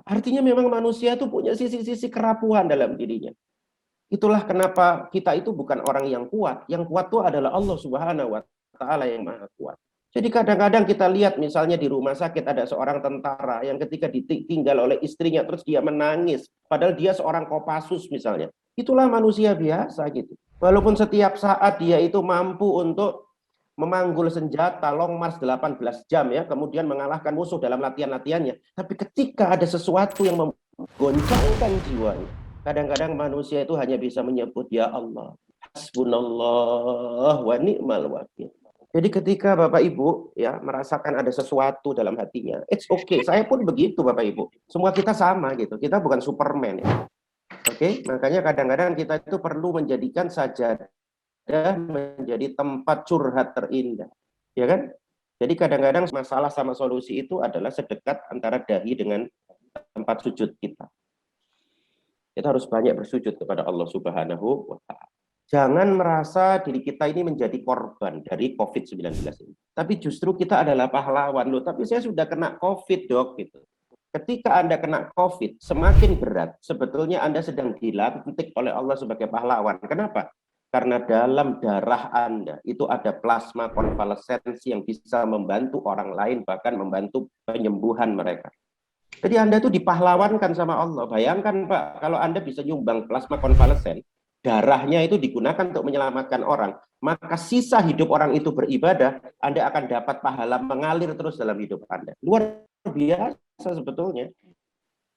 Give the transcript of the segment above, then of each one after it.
Artinya memang manusia itu punya sisi-sisi kerapuhan dalam dirinya. Itulah kenapa kita itu bukan orang yang kuat. Yang kuat itu adalah Allah Subhanahu wa Ta'ala yang Maha Kuat. Jadi kadang-kadang kita lihat misalnya di rumah sakit ada seorang tentara yang ketika ditinggal oleh istrinya terus dia menangis. Padahal dia seorang Kopassus misalnya. Itulah manusia biasa gitu. Walaupun setiap saat dia itu mampu untuk memanggul senjata long march 18 jam ya, kemudian mengalahkan musuh dalam latihan-latihannya. Tapi ketika ada sesuatu yang menggoncangkan jiwanya, kadang-kadang manusia itu hanya bisa menyebut ya Allah, hasbunallah wa ni'mal wakil. Jadi ketika Bapak Ibu ya merasakan ada sesuatu dalam hatinya, it's okay. Saya pun begitu Bapak Ibu. Semua kita sama gitu. Kita bukan Superman ya. Oke, makanya kadang-kadang kita itu perlu menjadikan sajadah menjadi tempat curhat terindah. Ya kan? Jadi kadang-kadang masalah sama solusi itu adalah sedekat antara dahi dengan tempat sujud kita. Kita harus banyak bersujud kepada Allah Subhanahu wa Ta'ala. Jangan merasa diri kita ini menjadi korban dari COVID-19 ini. Tapi justru kita adalah pahlawan. Loh, tapi saya sudah kena COVID, Dok. Gitu. Ketika Anda kena COVID, semakin berat. Sebetulnya Anda sedang dilantik oleh Allah sebagai pahlawan. Kenapa? Karena dalam darah Anda itu ada plasma konvalesensi yang bisa membantu orang lain, bahkan membantu penyembuhan mereka. Jadi Anda itu dipahlawankan sama Allah. Bayangkan Pak, kalau Anda bisa nyumbang plasma konvalesen, darahnya itu digunakan untuk menyelamatkan orang, maka sisa hidup orang itu beribadah, Anda akan dapat pahala mengalir terus dalam hidup Anda. Luar biasa sebetulnya.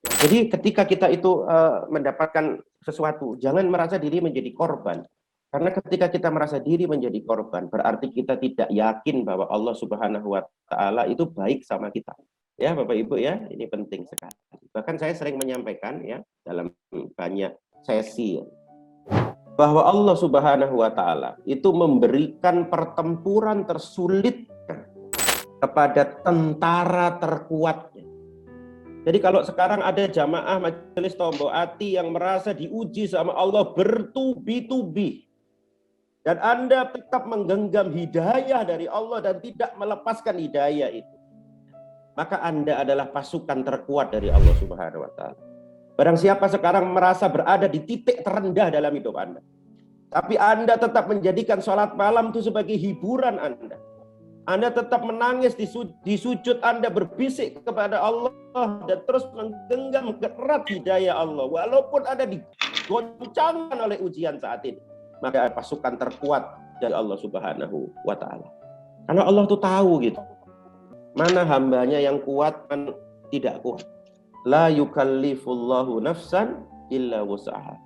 Jadi ketika kita itu mendapatkan sesuatu, jangan merasa diri menjadi korban. Karena ketika kita merasa diri menjadi korban, berarti kita tidak yakin bahwa Allah Subhanahu wa Ta'ala itu baik sama kita. Ya Bapak Ibu ya, ini penting sekali. Bahkan saya sering menyampaikan ya dalam banyak sesi ya, bahwa Allah Subhanahu wa Ta'ala itu memberikan pertempuran tersulit kepada tentara terkuatnya. Jadi kalau sekarang ada jamaah majelis Tombo Ati yang merasa diuji sama Allah bertubi-tubi, dan Anda tetap menggenggam hidayah dari Allah dan tidak melepaskan hidayah itu, maka Anda adalah pasukan terkuat dari Allah Subhanahu wa Ta'ala. Barang siapa sekarang merasa berada di titik terendah dalam hidup Anda, tapi Anda tetap menjadikan sholat malam itu sebagai hiburan Anda. Anda tetap menangis di sujud Anda, berbisik kepada Allah dan terus menggenggam erat hidayah Allah walaupun Anda digoncangkan oleh ujian saat ini, maka pasukan terkuat dari Allah Subhanahu wa Ta'ala. Karena Allah tuh tahu gitu, mana hambanya yang kuat, mana tidak kuat. La yukallifullahu nafsan illa wus'aha.